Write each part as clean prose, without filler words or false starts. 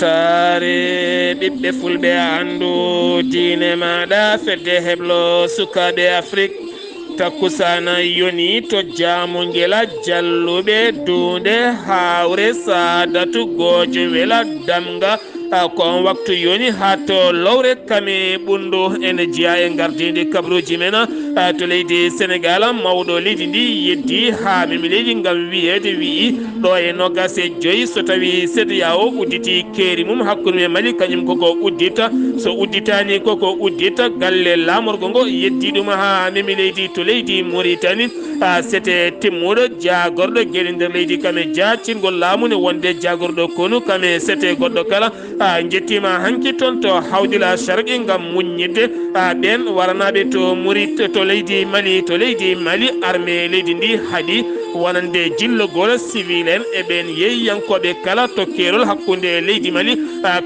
weltaare ɓiɓɓe fulɓe andu diine maɗa fedde heblo sukaɓe Afrique takkusana yoni to jamugela jalluɓe dunde hawre sadatu gojo wela damga ko on waktu yoni ha to lowre kame ɓundu ene jeeya e gardidi kabaruuji men to leydi Sénégal mawɗo leydi ndi yeddi ha mimi leydi ngam wiyede wii ɗo e nogas e joyyi so tawi CEDEAO udditi keeri mum hakkude e Mali kañum koko uddita so udditani koko uddita galle lamorgo ngo yeddi ɗum ha mimi leydi to leydi Mauritanie c'était timmuɗo jagorɗo gueɗe nder leydi kame jaccingol laamu ne wonde jagorɗo konu kame c'était goɗɗo kala jettima hanki toon to hawdila sharqi ngam muññidde ɓen waranaɓe to to leydi Mali armée leydi ndi haaɗi wonande jillogol civil en e ɓen yeyyankoɓe kala to keerol hakkude leydi Mali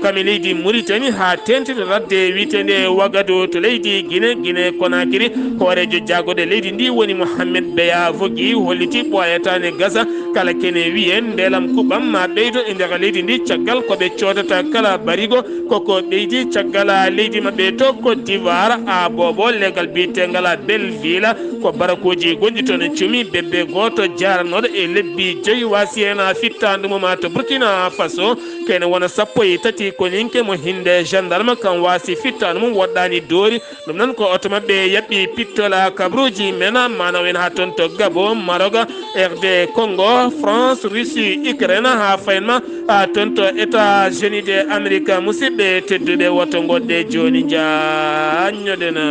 kame leydi Mauritanie ha tentita radde witende Wagadu to leydi Guinée Conakry hoorejo jagoɗe leydi ndi woni Mohamed Beya Vogui holliti ɓoyatane gasa kala kene wiyen ndelam kuɓam ma ɓeydo e nder leydi ndi caggal koɓe codata kala barigo koko ɓeydi caggal leydi mabɓe to Côte d'Ivoire a bobo legal biyetegal Belleville ko barakuji gonɗi toon cumi bebbe goto jaranoɗo e lebbi joyi wasi hen fittande mum to Burkina Faso kene wona 13 ko ninke mo hinde gendarme kam wasi fittande mum woɗɗani doori ɗum noon ko oto mabɓe yaɓɓi pittola kabaruuji men manaw en ha toon to Gabon Maroc RD Congo France Russie Ukraine ha fayenma toon to États-Unis de Amérique musidɓe tedduɓe woto goɗɗe joni jaññoɗena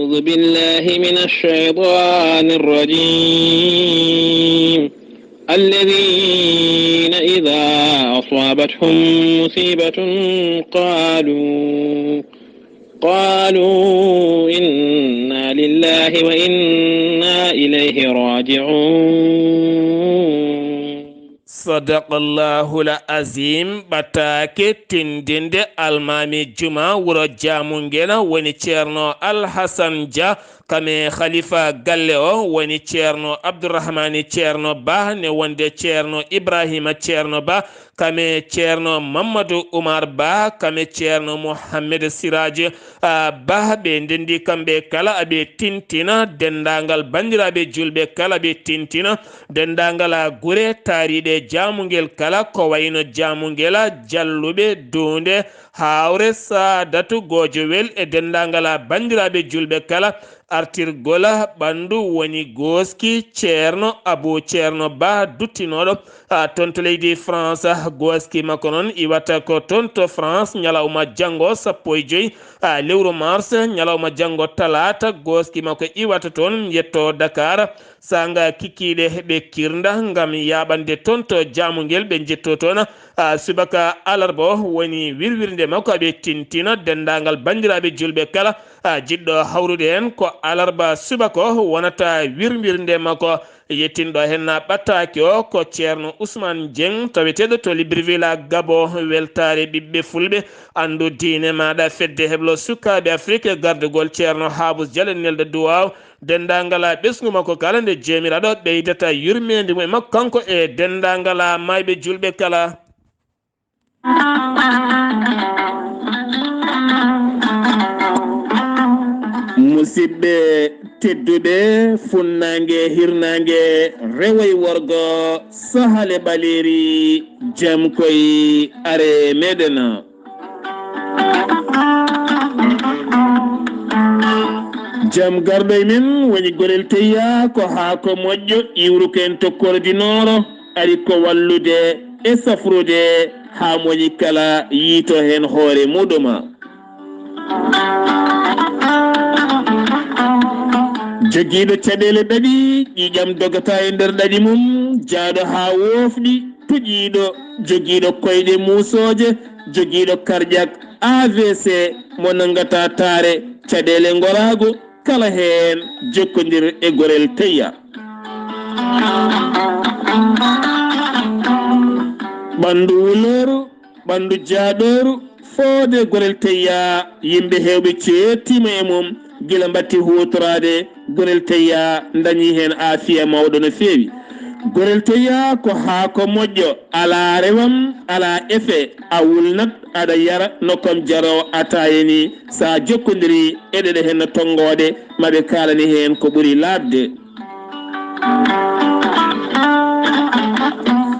أعوذ بالله من الشيطان الرجيم الذين إذا أصابتهم مصيبة قالوا إنا لله وإنا إليه راجعون صدق الله العظيم Ɓataake tindinde almami juma wuro jamungela woni ceerno Alhasan Dia kame khalifa galle o woni ceerno Abdourahmani ceerno Ba ne wonde ceerno Ibrahima ceerno Ba kame ceerno Mamadou Oumar Ba kame ceerno Mohammed Siraji Ba ɓe ndendi kamɓe kala aɓe tintina dendagal bandiraɓe julɓe kala ɓe tintina dendagal gure taariɗe jamugel kala ko wayno jamugela jalluɓe dunde hawre sadatu gojowel e dendagal bandiraɓe julɓe kala artirgola ɓandu woni goski ceerno Abou ceerno Ba duttinoɗo toon to leydi France goski makko noon iwata ko toon to France ñalawma janggo 15 lewru mars ñalawma janggo talata goski makko iwata toon yetto Dakar sanga kikiɗe heɓe kirda ngam yaɓande toon to jamugel ɓe jetto toon subaka alarba woni wirwirde makko aɓe tintina dendagal bandiraɓe julɓe kala jiɗɗo hawrude hen ko alarba subaka wonata wirwirde makko yettinɗo hen Ɓataake o ko ceerno Ousmane Dieng taweteɗo to Libreville Gabon weltare ɓiɓɓe fulɓe andu diine maɗa fedde heblo sukaɓe Afrique gardugol ceerno Habous Diallo nelde duwaw dendagal ɓesgu makko kala nde jemiraɗo ɓeydata yurmeende mum makko kanko e dendagal mayɓe julɓe kala musidɓe tedduɓe funnangue hirnangue rewoy worgo sahale ɓaleri jaam koye are meɗen jaam garɗo men woni golel teyya ko haako moƴƴo iwruken tokkordinoro ari ko wallude e safrude ha moƴi kala yiito hen hoore muɗuma joguiɗo caɗele ɗaɗi ƴiƴam dogata e nder ɗaɗi mum jaaɗo ha wofɗi tuƴiɗo joguiɗo koyɗe musoje joguiɗo karƴak AVC mo nangata taare caɗele gorago kala hen jokkodir e gorel teyya ɓandu wuloru ɓandu jaaɗoru foode gorel teyya yimɓe hewɓe ceettima e mum gila mbatti hutorade gorel teya dañi hen afiya mawɗo no feewi. Gorel teya ko haako moƴƴo ala rewam ala effet a wulnat aɗa yara nokkon jaro atayeni sa jokkodiri eɗeɗe hen no tonggode maɓe kalani hen ko ɓuuri labde.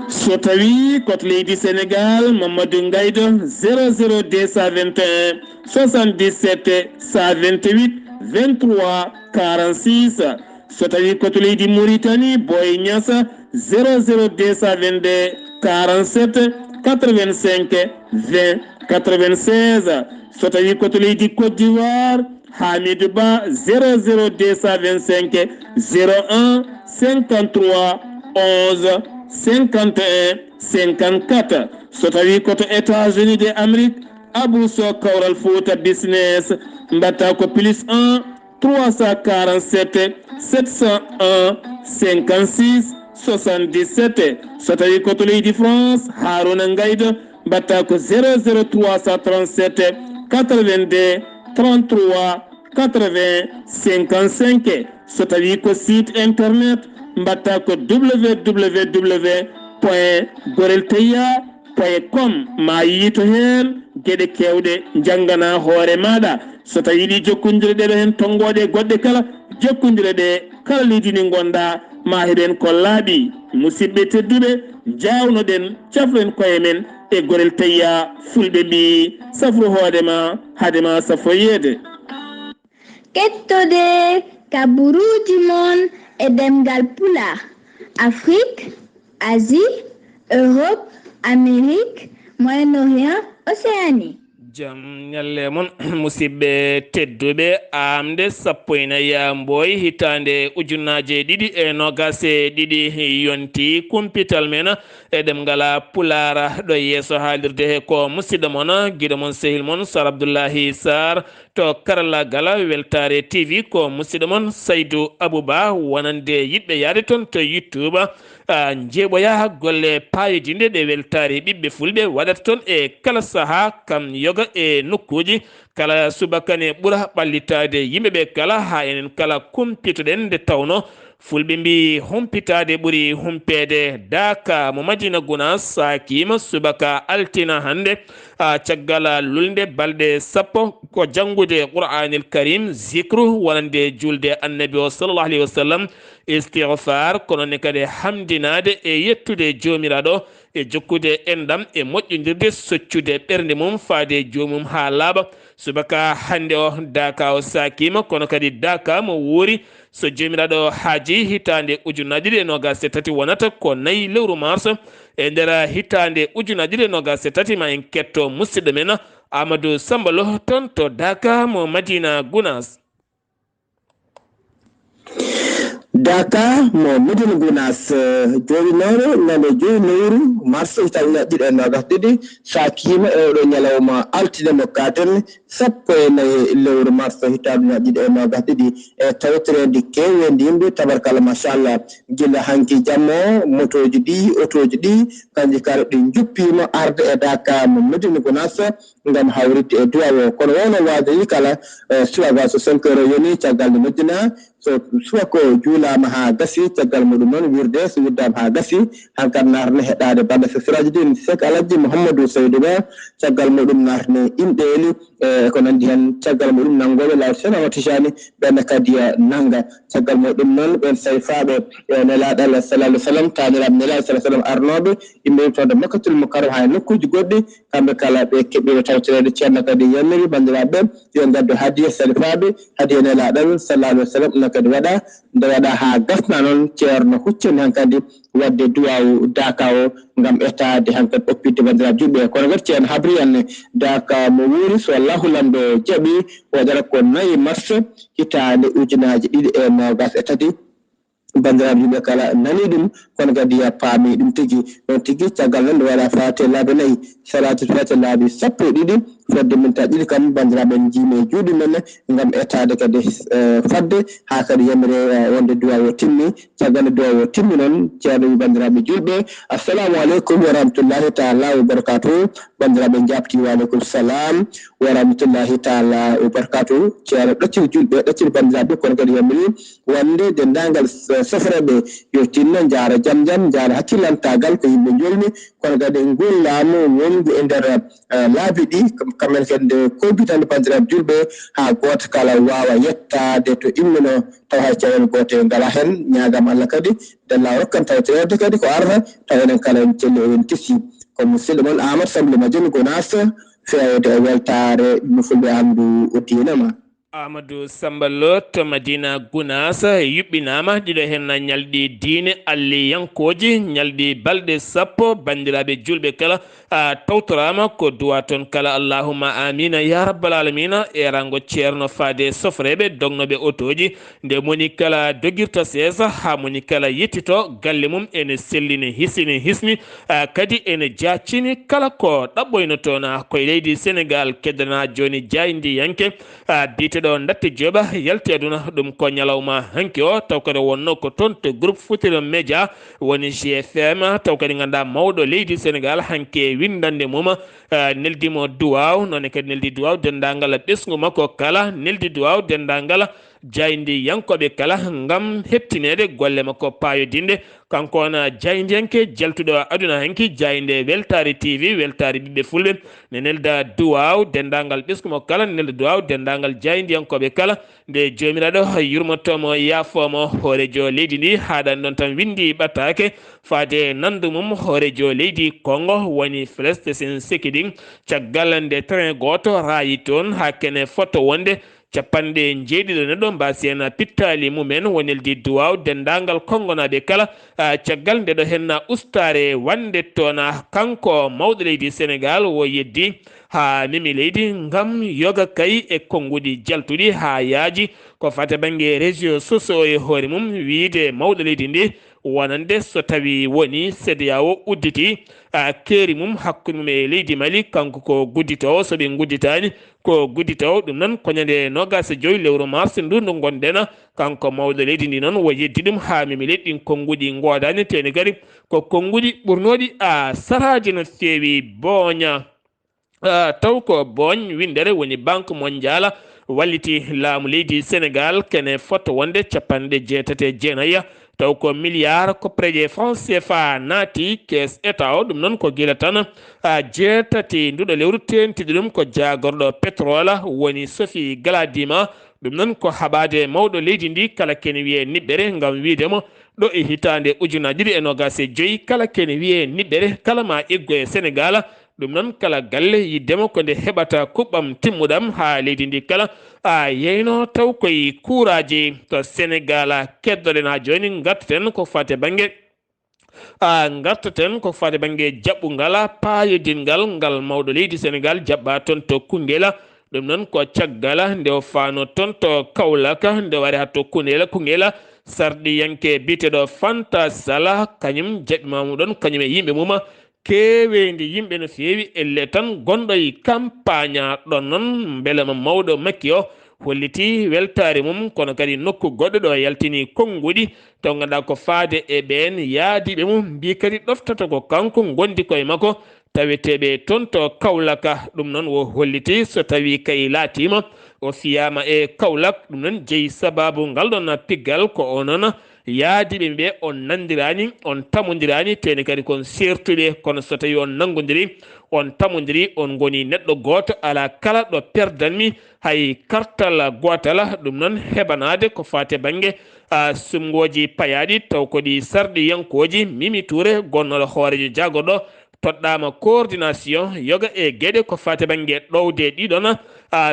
So tawi koto leydi Sénégal Mamadou Ngaydo 00221 77 128 23 46. So tawi koto leydi Mauritanie Boy Niassa 00222 47 85 20 96. So tawi koto leydi Côte d'Ivoire Hamidou Ba 00225 01 53 11 51 54. So tawi koto États-Unis de Amérique Abou So Kawral Fouta Business mbatta ko +1 347 701 56 77. So tawi koto leydi France Harouna Ngaydo mbatta ko 00337 82 33 80 55. So tawi ko site internet mbatta ko www.gorelteya.com ma yito hen gueɗe kewɗe jangana hoore maɗa. So tawi yiɗi jokkodire ɗeɗo hen tonggode goɗɗe kala jokkodire ɗe kala leydi ndi gonɗa ma heɗen ko laaɓi. Musidɓe tedduɓe jawnoɗen cafren koye men e gorel teya fulɓe mbi safru hoodema hadema safoyede. Keɗtode kabaruuji mon e ɗemngal pulaar. Afrique, Asie, Europe, Amérique, Moyen-Orient, Océanie. Jam ñalle mon musidɓe tedduɓe aaɓnde sappo e nayi mbooy hitande ujunnaje ɗiɗi e nogase ɗiɗi yonti kumpital men e ɗemngal pulaar ɗo yeeso haalirde he ko musidɗo mon guiɗo mon sehil mon Sar Abdullaahi Saar to karallagal Weltaare TV ko musidɗo mon Saydou Abouba wonande yiɗɓe yaade toon to YouTube jeeɓoya golle payidinde ɗe weltaare ɓiɓɓe fulɓe waɗata toon e kala saaha kam yoga e nokkuji kala subakane ɓuura ɓallitade yimɓeɓe kala ha enen kala kumpitoɗen nde tawno fulɓe mbi humpitade ɓuuri humpede daka mo Madina Gounass sakima subaka altina hannde caggal lulde balɗe sappo ko janngude Qur'anil Karim zicru wonande julde annabi o sallallahu alayhi wa sallam istighfar kono ne kadi hamdinade e yettude jomiraɗo e jokkude endam e moƴƴodirde soccude ɓernde mum faade jomum ha laaɓa subaka hannde o daka o sakima kono kadi daka mo woori so jomiraɗo haaji hitande ujunnaje ɗiɗi e nogas e tati wonata ko 4 lewru mars e nder hitande ujunnaje ɗiɗi e nogas e tati ma en ketto musidɗo men Amadou Sambalo toon to Daka mo Madina Gounass. Daka mo Madina Gounass jooɗinoɗo ñande 2 lewru mars hitande ɗiɗi e nogas ɗiɗi sakima e oɗo ñalawma altine mo katen 14 lewru mars hitande ɗiɗi e nogas ɗiɗi e tawtorede kewende yimɓe tabarkalla machallah gila hanki jammo motoji ɗi otoji ɗi kanji kala ɗi juppima arde e Daka mo Madina Gounass ngam hawride e duwawo kono wonno waade kala suwaga so 5 heures yoni caggal nde Madina so suwa ko juulama ha gasi caggal muɗum noon wirde so wirdama ha gasi hankkadi narne heɗade bande sesiraji ɗi Sek Alaji Mouhamadou Saydou Ba caggal muɗum narne imɗeli ko nandi hen caggal muɗum nangoɓe lawol Sénégal Tijani ɓenne kadi nanga caggal muɗum noon ɓen sayfaɓe nelaɗal sallallahu alih w sallam taniraɓe nelaɗo sallah sallam arnoɓe yimɓe tawde Makkatul Mukarram ha nokkuji goɗɗi kamɓe kala ɓe keɓɓiɓe tawtorede ceerno kadi yanniri bandiraɓe yo gaddu hadiya salifaɓe hadiya nelaɗal sallallahu alih w sallam kadi waɗa nde waɗa ha gasna noon ceerno huccani hankkadi wadde duwawu Daka o ngam etade hankkadi oppidde bandiraɓe juɓɓe kono kadi ceerno habri anne Daka mo wuuri so allahu lamɗo jaaɓi waɗata ko 4 mars hitande ujunnaje ɗiɗi e nogas e tati bandiraɓe yimɓe kala nani ɗum kono kadi paami ɗum tigui ɗon tigui caggal noon nde waɗa fate laabi 4 salatu fate laabi 12 fodde min ta ɗiɗi kam bandiraɓe jiimi e juuɗe men ngam ettade kadi fadde ha kadi yamire wonde duwa o timmi caggal duwa o timmi noon ceerno wi bandiraɓe julɓe assalamu aleykum wa rahmatullahi taala wa barakatuh bandiraɓe jabti wa aleykum salam wa rahmatullahi taala wa barakatuh ceerno ɗacciri julɓe ɗacciri bandiraɓe kono kadi yamiri wonde dendagal sofreɓe yo tinno jaara jaam jaam jaara hakkillantagal ko yimɓe jolni kono kadi ngol laamu wondu e nder laabi ɗi kamen kadi kompitande bandiraɓe julɓe ha goto kala wawa yettade to immino taw hay cawel goto ngala hen ñagam Allah kadi dalla rokkan tawtede kadi ko arata taw enen kala en celli en tissi ko musidɗo moon Amadou Sambli Madione Gonas fewde e weltare no fulɓe andu o dinama Amadou Sambalo to Madina Gounas yuɓɓinama ɗiɗo hen ñalɗi diine alliyankoji ñalɗi balɗe sappo bandiraɓe julɓe kala tawtorama ko duwa toon kala allahumma amina ya rabbal alamina e rango ceerno faade sofreɓe dognoɓe otoji nde moni kala dogirta seesa ha moni kala yettito galle mum ene sellini hisni kadi ene jaccini kala ko ɗaɓɓoyno toon koye leydi Sénégal keddana joni jayndi yanke biteɗo datte joɓa yalti aduna ɗum ko ñalawma hanki o taw kadi wonno ko toon to groupe Futurs Médias woni GFM taw kadi ganduɗa mawɗo leydi Sénégal hanke windande mum neldimo duwaw nonne kadi neldi duwaw dendagal ɓesgu makko kala neldi duwaw dendagal jayndi yankoɓe kala ngam hettinede golle makko payodinde kanko on jayndi yanke jaltuɗo aduna hanki jayinde Weltaare TV Weltaare ɓiɓɓe fulɓe ne nelda duwaw dendagal ɓesgu makko kala nelda duwaw dendagal jayndi yankoɓe kala nde jomiraɗo yurmottomo yaafomo hoorejo leydi ndi haɗani ɗon tan windi ɓatake faade nandu mum hoorejo leydi Congo woni Flestes Sekidin caggal nde train goto raayi toon ha kene foto wonde capanɗe jeeɗiɗo neɗɗo mbasi hen pittali mumen woneldi duwaw dendagal kongonaɓe kala caggal ndeɗo henna ustare wande toon kanko mawɗo leydi Sénégal wo yeddi ha memi leydi ngam yoga kay e konngudi jaltuɗi ha yaaji ko fate banggue réseau sociaux e hoore mum wiide mawɗo leydi ndi wonande so tawi woni CEDEAO udditi keeri mum hakkude mum e leydi Mali kanko ko gudditowo soɓe gudditani ko gudditowo ɗum noon koñande 25 lewru mars ndu ndu gonɗen kanko mawɗo leydi ndi noon wo yeddi ɗum ha memi leydi ɗin konnguɗi godani teni kadi ko konnguɗi ɓurnoɗi saraji no fewi boña taw ko boñ windere woni banque mondiale walliti laamu leydi Sénégal kene foto wonde capanɗe jeetate jeenayya taw ko milliard koppreje franc CFA naati caisse état o ɗum noon ko gila tan jeetati nduɗo lewru tentiɗi ɗum ko jagorɗo pétrole woni Sophie Galadima ɗum noon ko haɓade mawɗo leydi ndi kala kene wiye niɓɓere ngam wiidemo ɗo e hitande ujunaji ɗiɗi e nogas e joyyi kala kene wiye niɓɓere kala ma eggo e Sénégal ɗum noon kala galle yiddemo ko nde heɓata kuɓɓam timmuɗam ha leydi ndi kala yeyno taw koye kuuraji to Sénégal keddoɗen ha joni gartaten ko fate banggue gartaten ko fate banggue jaɓɓugal payodingal ngal mawɗo leydi Sénégal jaɓɓa toon to Koungheul ɗum noon ko caggal nde o fano toon to Kaolack nde wari ha to Koungheul sarɗi yanke biteɗo Fanta Sala kañum jaɓɓimamo ɗon kañum e yimɓe mum kewendi yimɓe no fewi elle tan gonɗo e campagne ɗon noon beelema mawɗo makki o holliti weltare mum kono kadi nokku goɗɗo ɗo yaltini konnguɗi taw ganduɗa ko faade e ɓen yaadiɓe mum mbi kadi ɗoftata ko kanko gondi koye makko taweteɓe toon to Kaolack ɗum noon wo holliti so tawi kay laatima o fiyama e Kaolack ɗum noon jeeyi sababu ngal ɗon piggal ko onon yaadiɓe ɓe on nandirani on tamodirani teni kadi kon sertude kono so tawi on nangodiri on tamodiri on goni neɗɗo goto ala kala ɗo perdanmi hay kartal gotal ɗum noon heɓanade ko fate banggue sumgoji payaɗi taw koɗi sarɗi yankoji Mimi Touré gonnoɗo hoorejo jagorɗo toɗɗama coordination yoga e gueɗe ko fate banggue ɗowde ɗiɗon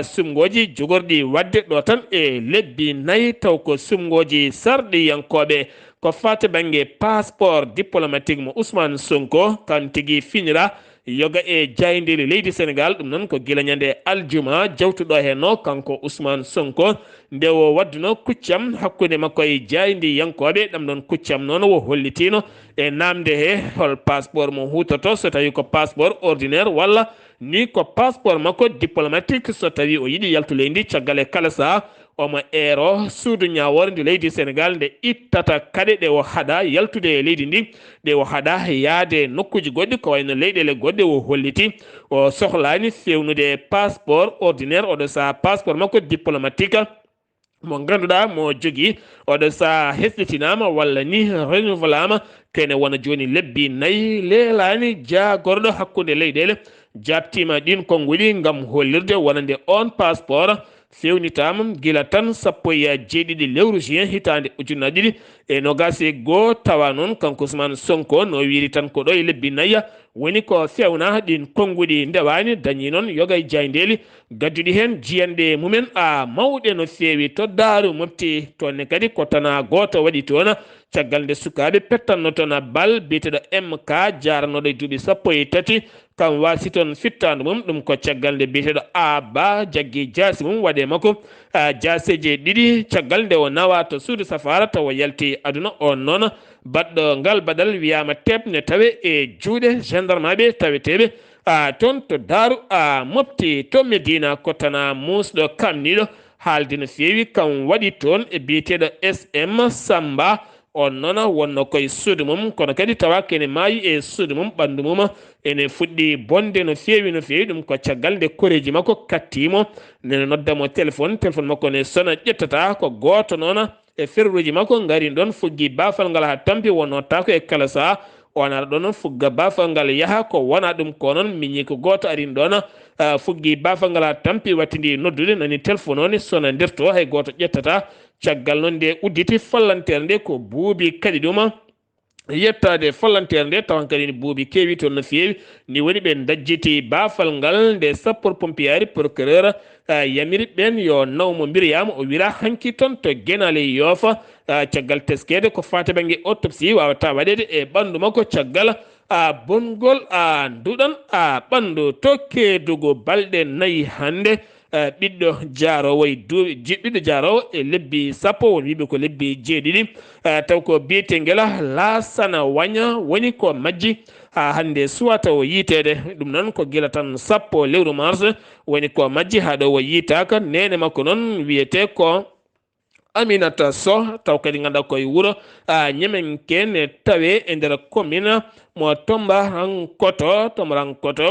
sumgoji jogorɗi wadde ɗo tan e lebbi nayyi taw ko sumgoji sarɗi yankoɓe ko fate banggue passeport diplomatique mo Ousmane Sonko kan tigui finira yoga e jayndiri leydi Sénégal ɗum noon ko gila ñande aljuma jawtuɗo henno kanko Ousmane Sonko nde o wadduno kuccam hakkude makko e jayndi yankoɓe ɗam ɗon kuccam noon o hollitino e namde he hol passeport mo hutoto so tawi ko passeport ordinaire walla ni ko passeport makko diplomatique so tawi o yiɗi yaltude ndi caggal e kala saha omo eero suudu ñawore nde leydi Sénégal nde ittata kade ɗe o haɗa yaltude e leydi ndi ɗe o haɗa yaade nokkuji goɗɗi ko wayno leyɗele goɗɗe o holliti o sohlani fewnude passeport ordinaire oɗo saha passeport makko diplomatique mo ganduɗa mo jogui oɗo saha hesɗitinama walla ni renouvelama kene wona joni lebbi 4 leelani jagorɗo hakkude leyɗele jabtima ɗin konguɗi gam hollirde wonande on passeport fewnitama gila tan 17 lewru juin hitande ujunnaje ɗiɗi e nogas e goho tawa noon kanko Ousmane Sonko no wiri tan ko ɗo e lebbi 4 woni ko fewna ɗin konguɗi ndewani dañi noon yoga e jayndeli gadduɗi hen jiyanɗe mumen mawɗe no fewi to daaru mofti tonne kadi ko tana goto waɗi toon caggal nde sukaɓe pettanno toon bal biyeteɗo MK jaranoɗo e duuɓi 13 kam wasi toon fittandu mum ɗum ko caggal nde biyeteɗo Aba jaggui jaasi mum waɗe makko jaaseje ɗiɗi caggal nde o nawa to suudu safara tawa yalti aduna on noon baɗɗo ngal baɗal wiyama tebne tawe e juuɗe gendarme ɓe taweteɓe toon to daaru mofti to Medina ko tana musɗo kamniɗo haalde no fewi kam waɗi toon e biyeteɗo SM Samba on noon wonno koye suudu mum kono kadi tawa kene maayi e suudu mum ɓandu mum ene fuɗɗi bonde no fewi ɗum ko caggal nde koreji makko kattimo nene noddamo téléphone makko ne sona ƴettata ko goto noon e ferruji makko ngari ɗon fuggi bafal ngal ha tampi wonno tako e kala saha on ara ɗon fugga bafal ngal yaaha ko wona ɗum ko noon miñi ko goto arin ɗon fuggi bafal ngal ha tampi wattidi noddude nani téléphone oni sona nder to hay goto ƴettata caggal noon nde udditi fallantere nde ko buubi kadi ɗuma yettade fallantere nde tawan kadi buubi kewi toon no fewi ni woni ɓe dajjiti bafal ngal nde sapeur pompier procureur yamiri ɓen yo nawmo mbiriyama o wira hanki toon to guenale yoofa caggal teskede ko fate banggue autopsie wawata waɗede e ɓandu makko caggal bongol duɗan ɓandu to keedugo balɗe 4 hannde ɓiɗɗo jarowo e ɓiɗɗo jarowo e lebbi 10 won wiɓe ko lebbi 7 taw ko biyetengela Laasana Waña woni ko majji hannde suwata o yiitede ɗum noon ko gila tan 10 lewru mars woni ko majji ha ɗo o yiitaka nene makko noon wiyete ko Aminata Sow taw kadi ganduɗa koye wuuro Ñemenke ne tawe e nder commune mo Tombarankoto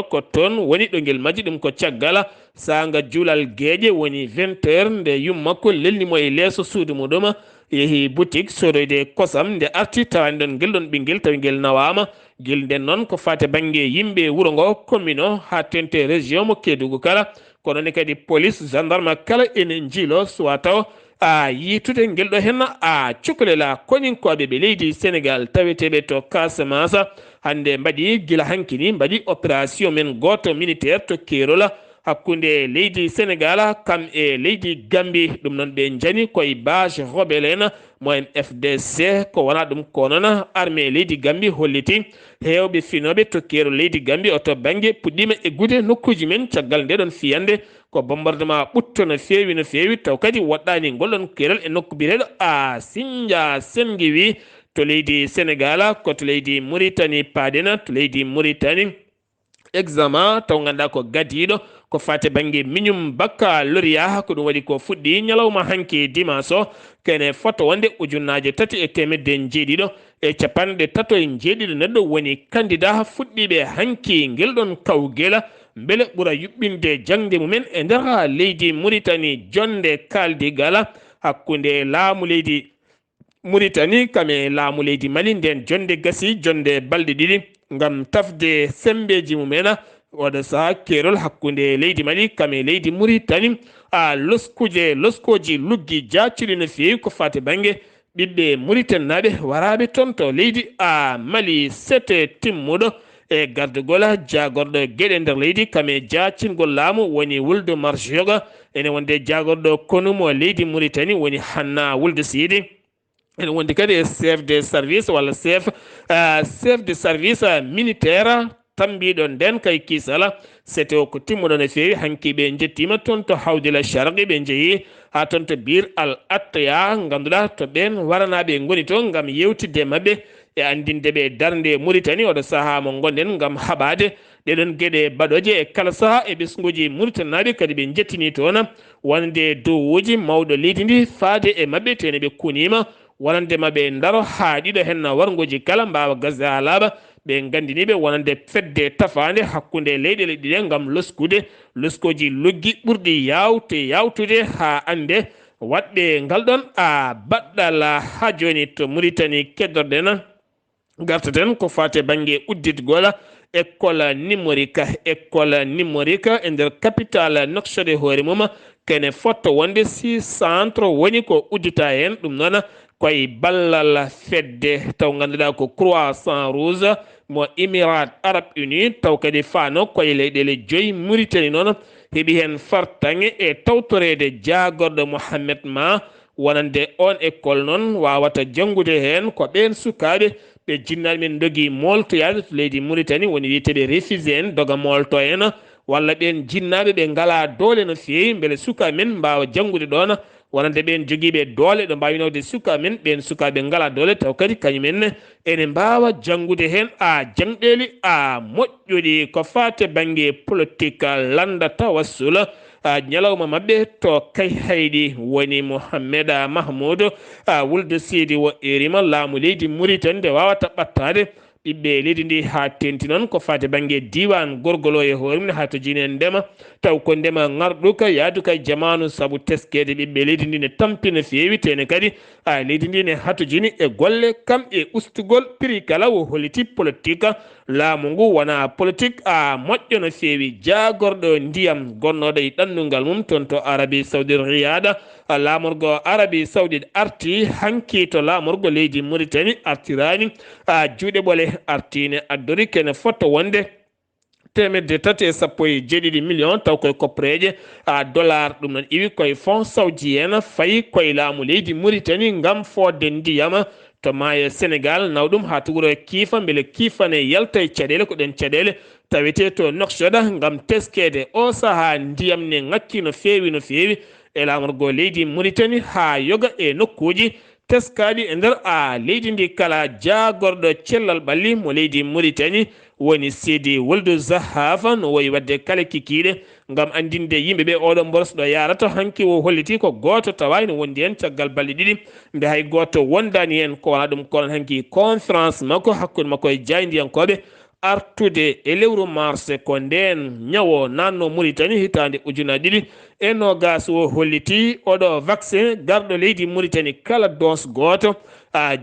ko toon woni ɗo ngel majji ɗum ko caggal sanga juulal gueƴe woni 20h nde yummakko lelnimo e leeso suudu muɗum yeehi boutique sodoyde kosam nde arti tawani ɗon ngel ɗon ɓinguel tawi ngel nawama guel nden noon ko fate banggue yimɓe wuuro ngo commune o ha tente région mo Kédougou kala kono ne kadi police gendarme kala ene jiilo suwa taw yiitude ngel ɗo hen cukalela koñinkoɓe ɓe leydi Sénégal taweteɓe to Casamance hande mbaɗi gila hankini mbaɗi opération men goto militaire to Kerola hakkunde leydi Sénégal kam e leydi Gambie ɗum noon ɓe jani koye base rebelle en moyen FDC ko wona ɗum ko noon armée leydi Gambie holliti hewɓe finoɓe to Kero leydi Gambie o to banggue puɗɗima e gude nokkuji men caggal nde ɗon fiyande ko bombardement ɓutto no fewi taw kadi waɗɗani ngolɗon keral e nokku biyeteɗo Sindia Sengiwi to leydi Sénégal ko to leydi Mauritanie paadena to leydi Mauritanie examen taw ganduɗa ko gadiɗo ko fate banggue miñum baccalauréat ko ɗum waɗi ko fuɗɗi ñalawma hanki dimanche o kene foto wonde 3,7 e capanɗe 37 neɗɗo woni candidat fuɗɗiɓe hanki ngel ɗon kawguel beele ɓuura yuɓɓinde jangde mumen e nder leydi Mauritanie jonde kaldigal hakkunde laamu leydi Mauritanie kame laamu leydi Mali nden jonde gasi jonde balɗe 2 ngam tafde sembeji mumen oɗo saha kerol hakkunde leydi Mali kame leydi Mauritanie loskoji luggi jaciri no fewi ko fate banggue ɓiɓɓe Mauritanie naɓe waraɓe toon to leydi Mali sete timmuɗo e gardugol jagorɗo gueɗe nder leydi kame jacingol laamu woni wulde Marjoga ene wonde jagorɗo konumo leydi Mauritanie woni Hanna Wulde Sidi ene wondi kadi e chef de service walla chef de service militaire tambiɗo nden kay kisala c'était ko timmuɗo no fewi hanki ɓe jettima toon to hawdila sharqi ɓe jeeyi ha toon to bir al atya ganduɗa to ɓen waranaɓe goni to gam yewtidde mabɓe e andinde ɓe darnde Mauritanie oɗo saaha mo gonɗen gam haɓade ɗeɗon gueɗe baɗoje e kala saaha e ɓesguji Mauritanaɓe kadi ɓe jettini toon wonde dowuji mawɗo leydi ndi faade e mabɓe tene ɓe kunima wonande maɓe daro ha ɗiɗo hen wargoji kala mbawa gasde ha laaɓa ɓe gandiniɓe wonande fedde tafande hakkude leyɗele ɗiɗe gam loskoji loggi ɓurɗi yawtude ha ande waɗɓe ngal ɗon baɗɗal ha joni to Mauritanie keddorɗen gartaten ko fate banggue udditgol école numérique e nder capital noksode hoore mum kene fotto wonde 6 centre woni ko uddita hen ɗum noon koye ballal fedde taw ganduɗa ko croissant rouge mo émirat arabe uni taw kadi fano koye leyɗele 5 Mauritanie noon heeɓi hen fartaŋe e tawtorede jagorɗo Mohamed Ma wonande on école noon wawata jangude hen ko ɓen sukaɓe ɓe jinnaɗe men dogui moltoyade to leydi Mauritanie woni wiyeteɓe réfugié en doga molto en walla ɓen jinnaɓe ɓe ngala doole no fewi beele sukaɓe men mbawa jangude ɗon wonande ɓen joguiɓe doole ɗo mbawi nawde sukaɓe men ɓen sukaɓe ngala doole taw kadi kañumen ene mbawa jangude hen jangɗeli moƴƴuɗi ko fate banggue politique landa tawassula ñalawma mabɓe to kay hayɗi woni Mohamed Mahmoudou wulde sidi wo erima laamu leydi Mauritanie nde wawata ɓattade ɓiɓɓe leydi ndi ha tenti noon ko fate banggue diwan gorgolo e hooremne ha to jini en ndema taw ko ndema ngarɗuka yaaduka e jamanu saabu teskede ɓiɓɓe leydi ndi ne tampina fewi tene kadi leydi ndi ne hatojini e golle kam e ustugol prix kala wo holliti politique laamu ngu wona politique moƴƴo no fewi jagorɗo ndiyam gonnoɗo e ɗannungal mum toon to Arabie Saoudite Riyada laamorgo Arabie Saoudite arti hanki to laamorgo leydi Mauritanie artirani juuɗe ɓole artine addori kene fotto wonde 370 million taw koye koppreje dollar ɗum noon iwi koye fond saoudien fayi koye laamu leydi Mauritanie ngam fodde ndiyam to maayo Sénégal naw ɗum ha tuguro e kiifa beele kiifane yalta e caɗele ko ɗen caɗele tawete to noksoda ngam teskede o saaha ndiyam ne ngakki no fewi e laamorgo leydi Mauritanie ha yoga e nokkuji teskaɗi e nder leydi ndi kala jagorɗo cellal ɓalli mo leydi Mauritanie woni Sidi Woldu Zahafa no woyi wadde kala kikiɗe ngam andinde yimɓeɓe oɗon borosɗo yarata hanki o holliti ko goto tawani wondi hen caggal balɗe ɗiɗi nde hay goto wondani hen ko wona ɗum kono hanki conférence makko hakkude makko e jayndiyankoɓe artude e lewru mars ko nden ñawo nanno Mauritanie hitande ujunaje ɗiɗi e nogas o holliti oɗo vaccin garɗo leydi Mauritanie kala dose goto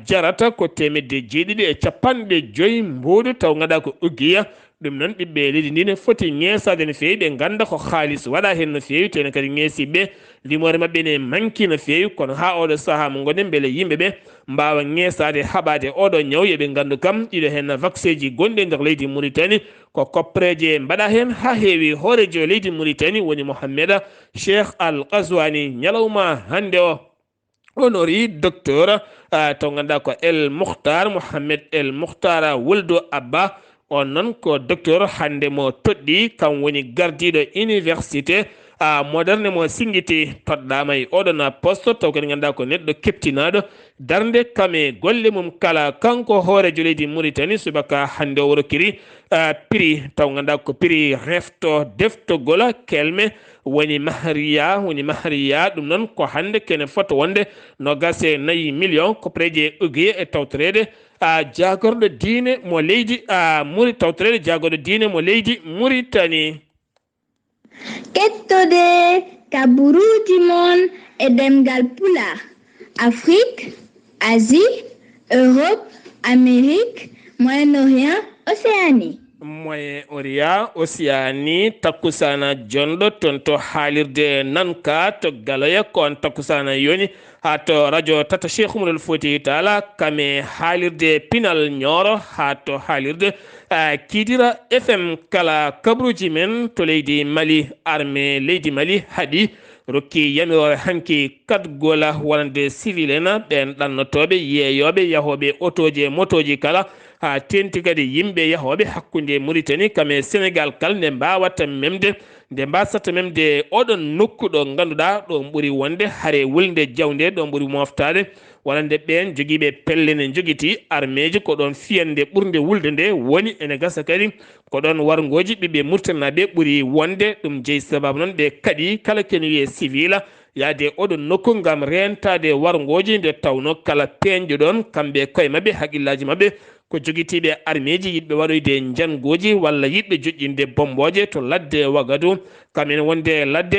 jarata ko 750 mbuɗu taw gaɗa ko ugiya ɗum noon ɓiɓɓe leydi ndi ne foti ñeesade no fewi ɓe ganda ko haalis waɗa hen no fewi tene kadi ñeesiɓe limore mabɓe ne manki no fewi kono ha oɗo saaha mo gonen beele yimɓeɓe mbawa ñeesade haɓade oɗo ñaw yoɓe gandu kam ɗiɗo hen vaccin ji gonɗi nder leydi Mauritanie ko koppreje mbaɗa hen ha heewi hoorejo leydi Mauritanie woni Mohamed Cheikh Al Ghazouani ñalawma hannde o honori docteur taw ganduɗa ko El Mokhtar Mohamed El Mokhtar Wuldu Abba on noon ko docteur hande mo toɗɗi kam woni gardiɗo université moderne mo singiti toɗɗama e oɗon poste taw kadi ganduɗa ko neɗɗo keptinaɗo darde kame golle mum kala kanko hoorejo leydi Mauritanie subaka hande o rokkiri prix taw ganduɗa ko prix refto deftogol kelme woni mahriya ɗum noon ko hande kene foto wonde 24 million ko preje uguiye e tawtorede jagorɗo diine mo leydi tawtorede jagorɗo diine mo leydi Mauritanie. Keɗtode kabaruuji mon e ɗemngal pulaar Afrique, Asie, Europe, Amérique, Moyen-Orient, Océanie. Moyen-Orient, Océanie, takkusana jonɗo toon to haalirde nanka to galoya kon takkusana yoni ha to radio tata Cheikh Oumar Fouti Talla kame haalirde pinal ñooro ha to haalirde Kidira FM kala kabaruuji men to leydi Mali armée leydi Mali haɗi rokki yamirore hanki kadgola wonande civil en ɓen ɗannotoɓe yeeyoɓe yahoɓe autoji e motoji kala ha tenti kadi yimɓe yahoɓe hakkude Mauritanie kame Sénégal kal nde mbawata memde nde mbasata memde oɗon nokku ɗo ganduɗa ɗo ɓuuri wonde haare wulde jawde ɗo ɓuuri moftade wonande ɓen joguiɓe pelle ne joguiti armeji ko ɗon fiyande ɓurde wulde nde woni ene gasa kadi ko ɗon wargoji ɓiɓɓe murtanaɓe ɓuuri wonde ɗum jeeyi sababu noon ɓe kadi kala ken wiye civil yaade oɗon nokku gam rentade wargoji nde tawno kala peñƴo ɗon kamɓe koye mabɓe haqqillaji mabɓe ko joguitiɓe armeji yiɗɓe waɗoyde jangoji walla yiɗɓe joƴƴinde bomboje to ladde Wagadu kamen wonde ladde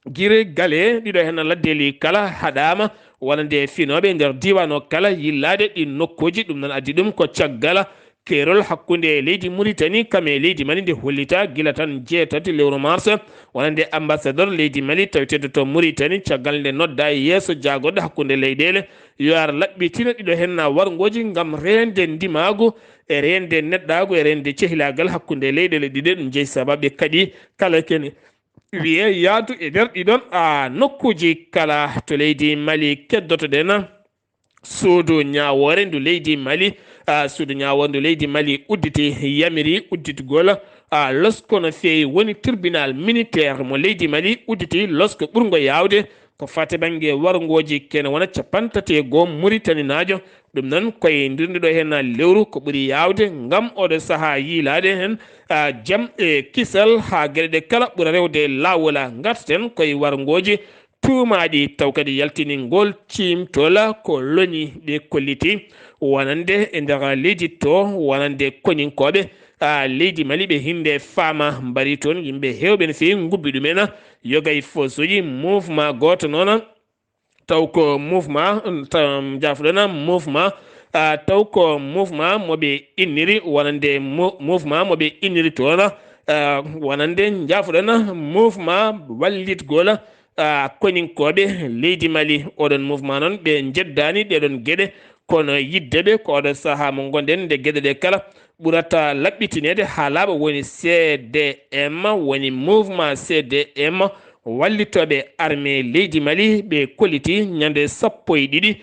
guire gale ɗiɗo hen laddeli kala haɗama wonande finoɓe nder diwan o kala yillade ɗi nokkuji ɗum noon addi ɗum ko caggal keerol hakkude leydi Mauritanie kame leydi Mali nde hollita gila tan jeetati lewru mars wonande ambassadeur leydi Mali taweteɗo to Mauritanie caggal nde nodda e yeeso jagoɗo hakkude leyɗele yo ar laɓɓitina ɗiɗo hen wargoji gam rende ndimagu e rende neɗɗagu e rende cehilagal hakkude leyɗele ɗiɗe ɗum jeeyi sababu kadi kala ken wiye yaadu e nder ɗiɗon nokkuji kala to leydi Mali keddoto ɗen suudu ñawore ndu leydi Mali suudu ñawore ndu leydi Mali udditi yamiri udditugol losko no feewi woni tribunal militaire mo leydi Mali udditi losko ɓurgo yawde ko fate banggue wargoji kene wona 31 Mauritanie najo ɗum noon koye ndirduɗo hen lewru ko ɓuuri yawde gam oɗo saaha yiilade hen jaam e kisal ha gueɗe ɗe kala ɓuura rewde lawola garten koye wargoji tuumaɗi taw kadi yaltiningol cimtola ko loñi ɓe kolliti wonande e nder leydi to wonande koñinkoɓe leydi Mali ɓe hinde fama mbari toon yimɓe hewɓe no fewi gubbi ɗumen yogay fosuji mouvement goto noon taw ko mouvement jafuɗona mouvement taw ko mouvement moɓe inniri wonande mouvement moɓe inniri toon wonande jafuɗona mouvement wallitgol koñinkoɓe leydi Mali oɗon mouvement noon ɓe jeddani ɗeɗon gueɗe kono yiddeɓe ko oɗo saaha mo gonɗen nde gueɗe ɗe kala ɓurata laɓɓitinede ha laaɓa woni CDM woni mouvement CDM wallitoɓe armée leydi Mali ɓe kolliti ñande 12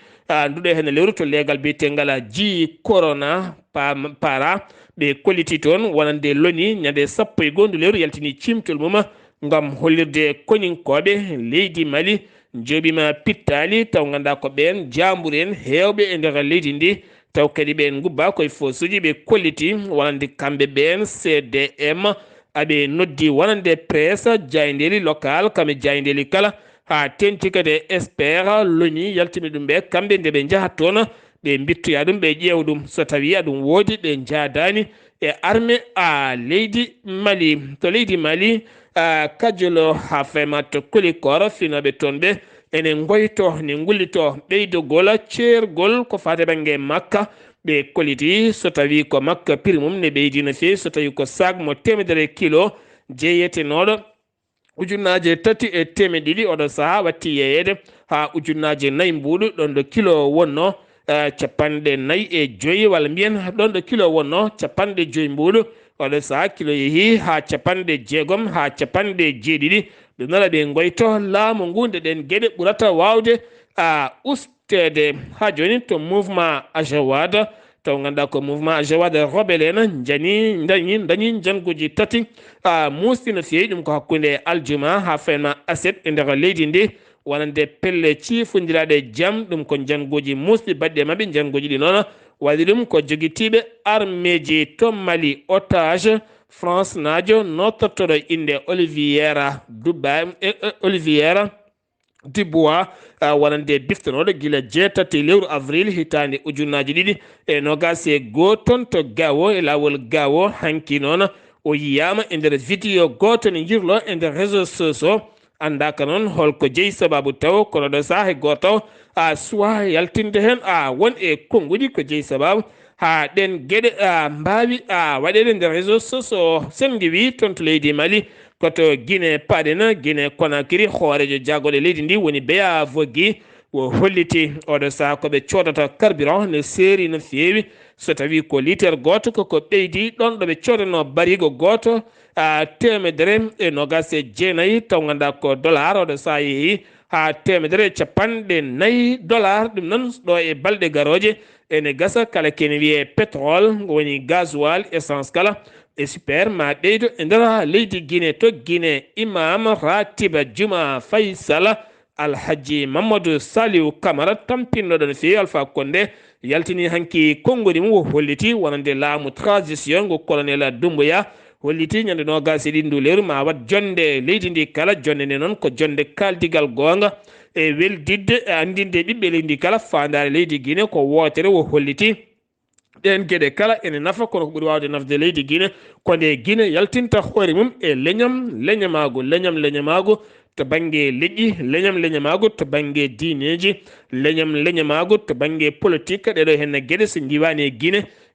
nduɗo hen lewru to leegal biyetengal ji corona para ɓe kolliti toon wonande loni ñande 11 ndu lewru yaltini cimtol mum gam hollirde koñinkoɓe leydi Mali jooɓima pittali taw ganduɗa ko ɓen jamburu en hewɓe e nder leydi ndi taw kadi ɓen gubba koye fosuji ɓe kolliti wonande kamɓe ɓen CDM aɓe noddi wonande presse jayndeli local kamɓe jayndeli kala ha tenti kadi espére loni yaltimi ɗum ɓe kamɓe nde ɓe jahat toon ɓe bittoya ɗum ɓe ƴeewa ɗum so tawi aɗum woodi ɓe jadani e armée leydi Mali to leydi Mali kajolo ha faymat kolikor finoɓe toon ɓe ene goyto ne gullito ɓeydogol ceergol ko fate banggue makka ɓe kolliti so tawi ko makka prix mum ne ɓeydi no fewi so tawi ko sac mo 100 kilo jeeyetenoɗo ujunnaje 3 e 200 oɗo saaha watti yeyede ha ujunnaje 4 mbuɗu ɗon ɗo kilo wonno 45 walla mbiyen ɗon ɗo kilo wonno 50 mbuɗu oɗo saaha kilo yeehi ha 60 ha 70 ɗum nala ɓe goyto laamu ngu nde ɗen gueɗe ɓurata wawde ustede ha joni to mouvement ajawad taw ganduɗa ko mouvement ajawad rebelle en dañi janguji tati musti no fewi ɗum ko hakkude aljuma ha fayma aset e nder leydi ndi wonande pelle ciifodiraɗe jaam ɗum ko janguji musɗi baɗɗe mabɓe janguji ɗi noon waɗi ɗum ko joguitiɓe arméji to Mali otage France najo nottortoɗo inde Oliviera Dubois wonande biftanoɗo gila 7 lewru avril hitande ujunnaji 2021 ton to gawo e lawol gawo hanki noon o yiyama e nder vidéo goto ne jirlo e nder réseau sociaux andaka noon holko jeeyi sababu taw kono ɗo saaha goto suwa yaltinde hen won e konguɗi ko jeeyi sababu ha ɗen gueɗe mbawi waɗede nder réseau sociaux sen wi toon to leydi Mali koto Guinée Paɗen Guinée Conakry hoorejo jagoɗo leydi ndi woni Beya Vogui o holliti oɗo saaha koɓe codata carburant ne seeri no fewi so tawi ko litre goto koko ɓeydi ɗon ɗoɓe codano barigo goto 129 taw ganduɗa ko dollar oɗo saaha yeehi ha 150 dollar ɗum noon ɗo e balɗe garoje ene gasa kala kene wiye pétrole woni gasoil essence kala e super ma ɓeydo e nder leydi Guinée to Guinée imam ratiba juma faysala alhaji mamadou saliou camara tampinnoɗo no fewi alpha condé yaltini hanki konngodi mum o holliti wonande laamu transition ngo colonel Doumbouya holliti ñande nogas e ɗiɗi ndu lewru ma wat jonde leydi ndi kala jonde nde noon ko jonde kaldigal gonga e weldidde e andinde ɓiɓɓe leydi ndi kala fandare leydi Guinée ko wotere o holliti ɗen gueɗe kala ene nafa kono ko ɓuuri wawde nafde leydi Guinée ko nde Guinée yaltinta hoore mum e leñamago to banggue leƴƴi leñamago to banggue diineji leñamago to banggue politique ɗeɗo henna gueɗe so jiwani e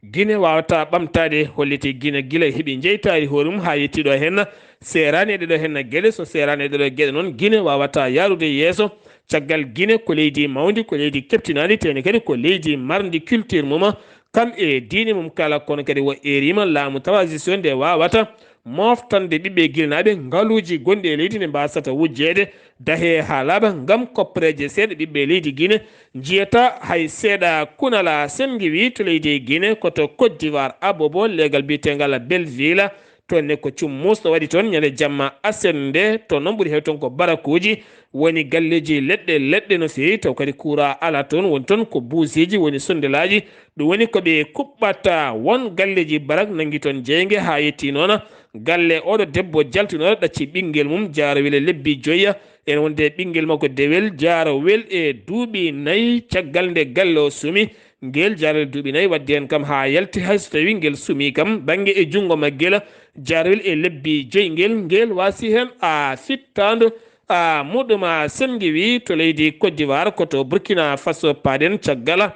Guinée wawata ɓamtade holliti Guinée guila heeɓi jeytari hoore mum ha yettiɗo henna serani e ɗeɗo henna gueɗe so serani e ɗeɗo gueɗe noon Guinée wawata yarude yeeso caggal Guinée ko leydi mawdi ko leydi keptinadi tene kadi ko leydi mardi culture mum kam e diine mum kala kono kadi wo erima laamu transition nde wawata moftande ɓiɓɓe guilnaɓe ngaaluji gonɗi e leydi ne mbasata wujjede dahe ha laaɓa gam koppareje seeɗa ɓiɓɓe leydi Guinée jiyata hay seeɗa kunala sengi wi to leydi Guinée koto Côte d'Ivoire abobo legal biyetegal Belleville toon ne ko cummus to waɗi toon ñande jamma asende to noon ɓuuri hew toon ko barakuji woni galleji leɗɗe no fewi taw kadi courant ala toon woni toon ko buusiji woni sondelaji ɗum woni koɓe kuɓɓata won galleji barak nangi toon jeygue ha yetti noon galle oɗo debbo jaltinoɗo ɗacci ɓinguel mum jaara wele lebbi joyya ene wonde ɓinguel makko Dewel jaara wel e duuɓi 4 caggal nde galle o suumi ngel jaara duuɓi 4 waddi hen kam ha yalti hayso tawi ngel suumi kam banggue e junggo maggel jaarwel e lebbi joyi ngel wasi hen a fittando a muɗuma sengi wi to leydi Côte d'Ivoire koto Burkina Faso paɗen caggal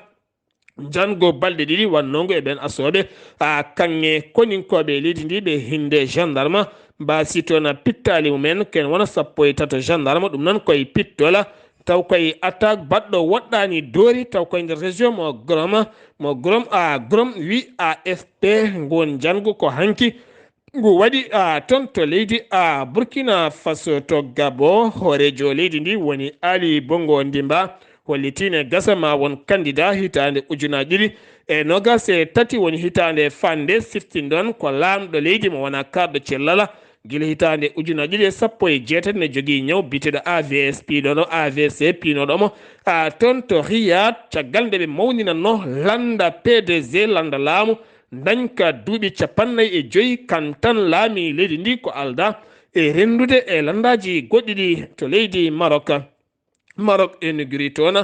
jango balɗe ɗiɗi wannongo e ɓen asoɓe a kanŋe koninkoɓe leydi ndi ɓe hinde gendarme mbasi toon pittali mumen ken wona 13 gendarme ɗum noon koye pittola taw koye attaque baɗɗo woɗɗani doori taw koye nder région mo grom wi AFP ngon jango ko hanki ngu waɗi toon to leydi Burkina Faso to Gabo horejo leydi ndi woni Ali Bongo Ndimba hollitine gasa ma won candidat hitande ujunaji ɗiɗi e nogas e tati woni hitande fande siftindon ko lamɗo leydi mo wona karɗo Cellal guila hitande ujunaji ɗiɗi e 17 ne jogui ñaw biteɗo AVS piɗoɗo AVC pinoɗomo toon to Riyad caggal nde ɓe mawninanno landa PDG landa laamu dañka duuɓi 45 kan tan laami leydi ndi ko alda e rendude e landaji goɗɗi ɗi to leydi Maroc inauguri toon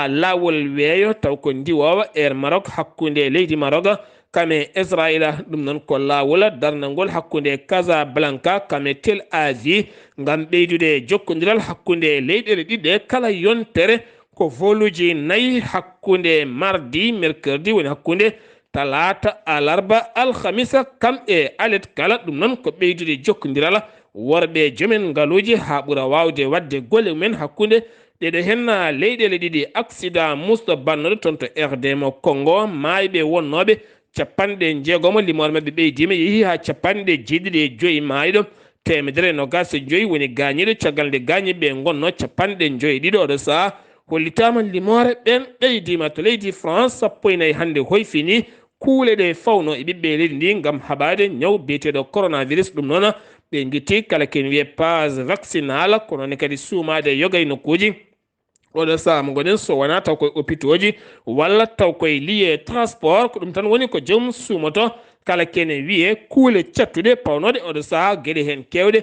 lawol weeyo taw ko ndiwowa Maroc hakkunde leydi Maroc kame Israila ɗum noon ko lawol darnagol hakkunde Casablanca kame Tel Aviv ngam ɓeydude jokkodiral hakkunde leyɗele ɗiɗɗe kala yontere ko voluji 4 hakkunde mardi mercredi woni hakkunde talata alarba alhamisa kam e alet kala ɗum noon ko ɓeydude jokkodiral worɓe jomen ngaluji ha ɓuura wawde wadde golle mumen hakkunde ɗeɗo henna leyɗele ɗiɗi accident musto bannoɗo toon to RD mo Congo mayɓe wonnoɓe 60 limore mabɓe ɓeydima yeehi ha 75 mayiɗo 125 woni gañiɗo caggal nde gañiɓe gonno 52 oɗo saaha hollitama limore ɓen ɓeydima to leydi France 14 hannde hoyfini kuule ɗe fawno e ɓiɓɓe leydi ndi gam haɓade ñaw biyeteɗo coronavirus ɗum noon ɓe guitti kala ken wiye page vaccinal kono kadi suumade yogay nokkuji oɗo saaha mo gonen so wona taw koye hôpitaux ji walla taw koye lié transport ko ɗum tan woni ko joom suumoto kala kene wiye kuule cattuɗe pawnode oɗo saaha gueɗe hen kewɗe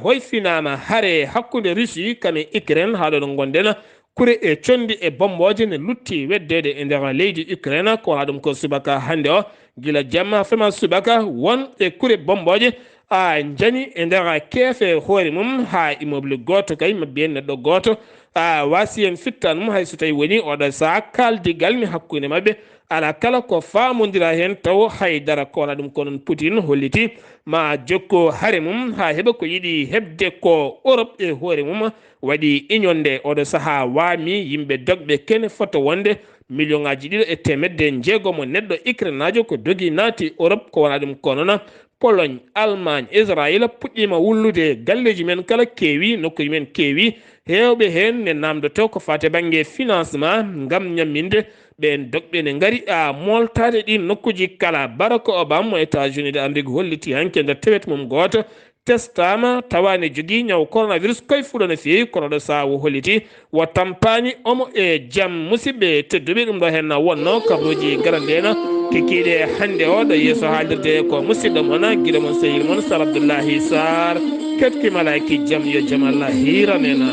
hoyfinama haare hakkude Russie kame Ukraine haɗo ɗo gonden kure e condi e bomboje ne lutti weddede e nder leydi Ukraine ko wona ɗum ko subaka hannde o gila jamma fema subaka won e kure bomboje jani e nder keefe hoore mum ha immeuble goto kay mabbiyen neɗɗo goto wasi en fittan mum hay so tawi woni oɗo saaha kaldigal mi hakkude mabɓe ala kala ko famodira hen taw haydara ko wona ɗum ko noon Poutine holliti ma jokko haare mum ha heeɓa ko yiiɗi hebde ko Europe e hoore mum waɗi iñonde oɗo saaha waami yimɓe dogɓe kene foto wonde million ngaji 2,6 mo neɗɗo Ukraine najo ko dogi naati Europe ko wona ɗum ko noon Pologne Allemagne Israël puɗɗima wullude galleji men kala keewi nokkuji men keewi hewɓe hen ne namdoto ko fate banggue financement ngam ñamminde ɓen dokɓe ne ngari moltade ɗi nokkuji kala. Barack Obama mo États-Unis de Amérique holliti hanke nder tewet mum goto testama tawani jogui ñaw coronavirus koye fuɗo no fewi kono ɗo sawo holliti wo tampani omo e jaam. musidɓe tedduɓe ɗum ɗo hen wonno kabaruuji garandeno kikiɗe hannde o ɗo yeeso haalirde ko musidɗo moon guiɗo moon sehil moon Sar Abdullaahi Saar ketkimala ki jaam yo jaam Allah hiranena.